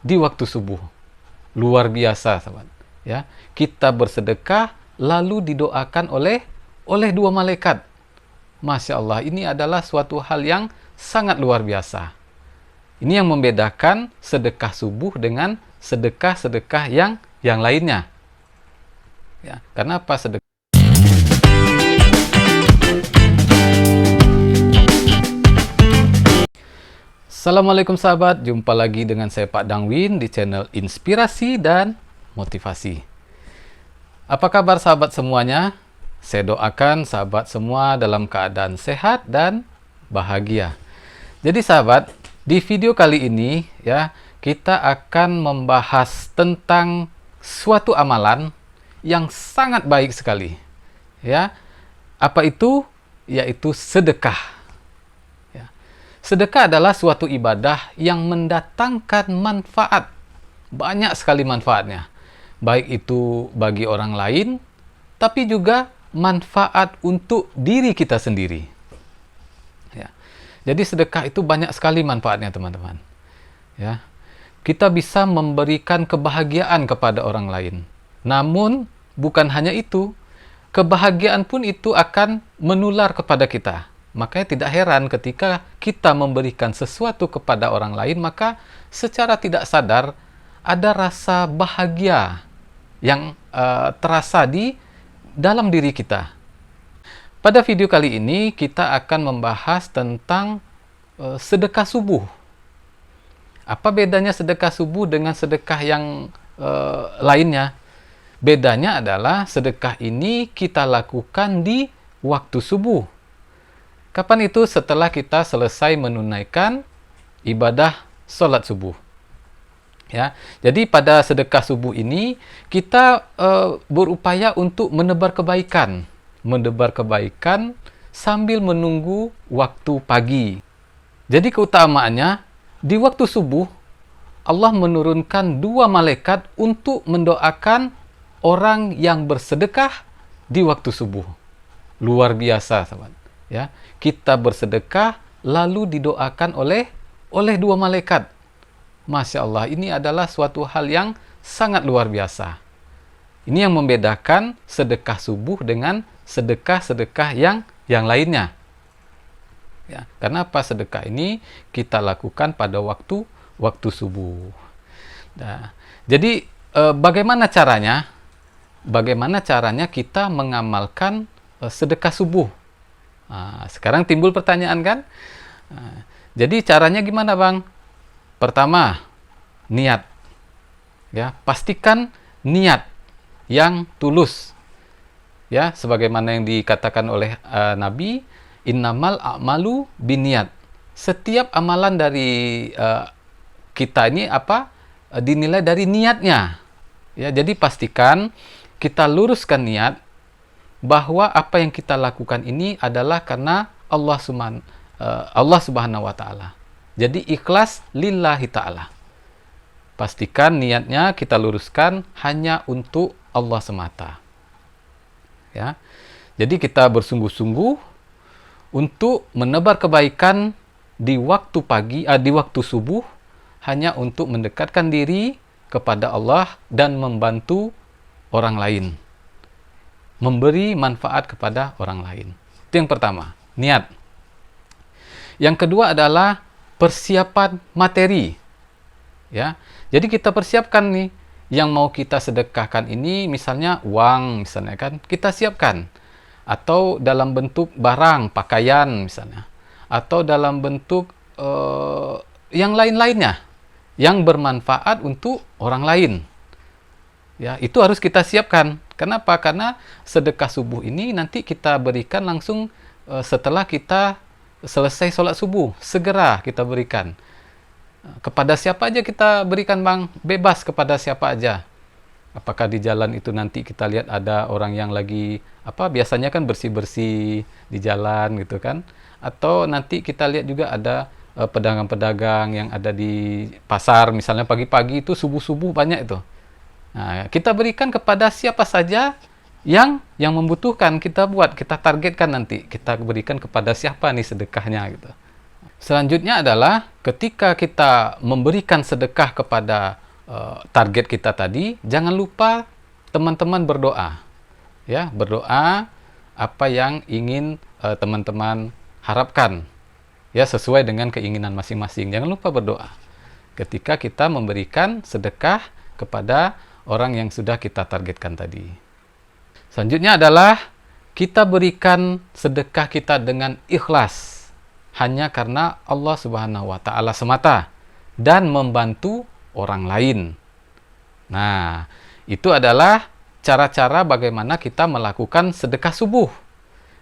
di waktu subuh. Luar biasa, sahabat. Ya, kita bersedekah lalu didoakan oleh dua malaikat. Masya Allah, ini adalah suatu hal yang sangat luar biasa. Ini yang membedakan sedekah subuh dengan sedekah-sedekah yang lainnya. Ya, karena apa sedekah? Assalamualaikum sahabat, jumpa lagi dengan saya Pak Dangwin di channel Inspirasi dan Motivasi. Apa kabar sahabat semuanya? Saya doakan sahabat semua dalam keadaan sehat dan bahagia. Jadi sahabat, di video kali ini ya, kita akan membahas tentang suatu amalan yang sangat baik sekali. Ya. Apa itu? Yaitu sedekah. Sedekah adalah suatu ibadah yang mendatangkan manfaat. Banyak sekali manfaatnya. Baik itu bagi orang lain, tapi juga manfaat untuk diri kita sendiri. Ya. Jadi sedekah itu banyak sekali manfaatnya, teman-teman. Ya. Kita bisa memberikan kebahagiaan kepada orang lain. Namun, bukan hanya itu. Kebahagiaan pun itu akan menular kepada kita. Makanya tidak heran ketika kita memberikan sesuatu kepada orang lain, maka secara tidak sadar ada rasa bahagia yang terasa di dalam diri kita. Pada video kali ini kita akan membahas tentang sedekah subuh. Apa bedanya sedekah subuh dengan sedekah yang lainnya? Bedanya adalah sedekah ini kita lakukan di waktu subuh. Kapan itu? Setelah kita selesai menunaikan ibadah sholat subuh. Ya, jadi pada sedekah subuh ini kita berupaya untuk menebar kebaikan sambil menunggu waktu pagi. Jadi keutamaannya di waktu subuh Allah menurunkan dua malaikat untuk mendoakan orang yang bersedekah di waktu subuh. Luar biasa, sahabat. Ya, kita bersedekah lalu didoakan oleh dua malaikat. Masya Allah, ini adalah suatu hal yang sangat luar biasa. Ini yang membedakan sedekah subuh dengan sedekah-sedekah yang lainnya. Ya, karena apa? Sedekah ini kita lakukan pada waktu subuh. Nah, jadi bagaimana caranya? Bagaimana caranya kita mengamalkan sedekah subuh? Nah, sekarang timbul pertanyaan kan? Nah, jadi caranya gimana, Bang? Pertama, niat. Ya, pastikan niat yang tulus. Ya, sebagaimana yang dikatakan oleh Nabi, innamal a'malu binniat. Setiap amalan dari kita ini dinilai dari niatnya. Ya, jadi pastikan kita luruskan niat bahwa apa yang kita lakukan ini adalah karena Allah Subhanahu wa Ta'ala. Jadi ikhlas lillahi ta'ala. Pastikan niatnya kita luruskan hanya untuk Allah semata. Ya. Jadi kita bersungguh-sungguh untuk menebar kebaikan di waktu pagi, di waktu subuh, hanya untuk mendekatkan diri kepada Allah dan membantu orang lain. Memberi manfaat kepada orang lain. Itu yang pertama, niat. Yang kedua adalah persiapan materi. Ya. Jadi kita persiapkan nih yang mau kita sedekahkan ini, misalnya uang misalnya kan, kita siapkan. Atau dalam bentuk barang, pakaian misalnya. Atau dalam bentuk yang lain-lainnya yang bermanfaat untuk orang lain. Ya, itu harus kita siapkan. Kenapa? Karena sedekah subuh ini nanti kita berikan langsung setelah kita selesai sholat subuh. Segera kita berikan. Kepada siapa aja kita berikan, Bang? Bebas kepada siapa aja. Apakah di jalan itu nanti kita lihat ada orang yang lagi, biasanya kan bersih-bersih di jalan gitu kan. Atau nanti kita lihat juga ada pedagang-pedagang yang ada di pasar. Misalnya pagi-pagi itu, subuh-subuh banyak itu. Nah, kita berikan kepada siapa saja yang membutuhkan, kita targetkan nanti. Kita berikan kepada siapa nih sedekahnya gitu. Selanjutnya adalah ketika kita memberikan sedekah kepada target kita tadi, jangan lupa teman-teman berdoa. Ya, berdoa apa yang ingin teman-teman harapkan. Ya, sesuai dengan keinginan masing-masing. Jangan lupa berdoa ketika kita memberikan sedekah kepada orang yang sudah kita targetkan tadi. Selanjutnya adalah kita berikan sedekah kita dengan ikhlas, hanya karena Allah Subhanahu wa Ta'ala semata, dan membantu orang lain. Nah, itu adalah cara-cara bagaimana kita melakukan sedekah subuh,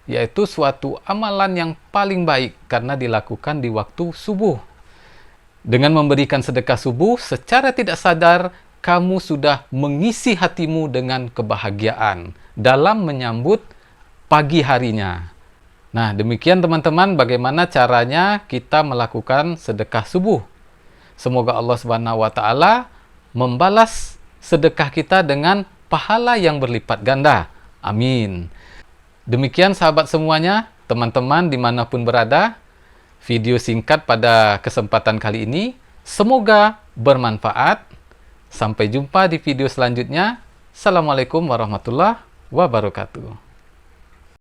yaitu suatu amalan yang paling baik karena dilakukan di waktu subuh. Dengan memberikan sedekah subuh, secara tidak sadar kamu sudah mengisi hatimu dengan kebahagiaan dalam menyambut pagi harinya. Nah, demikian teman-teman bagaimana caranya kita melakukan sedekah subuh. Semoga Allah Subhanahu wa Ta'ala membalas sedekah kita dengan pahala yang berlipat ganda. Amin. Demikian sahabat semuanya, teman-teman dimanapun berada, video singkat pada kesempatan kali ini semoga bermanfaat. Sampai jumpa di video selanjutnya. Assalamualaikum warahmatullahi wabarakatuh.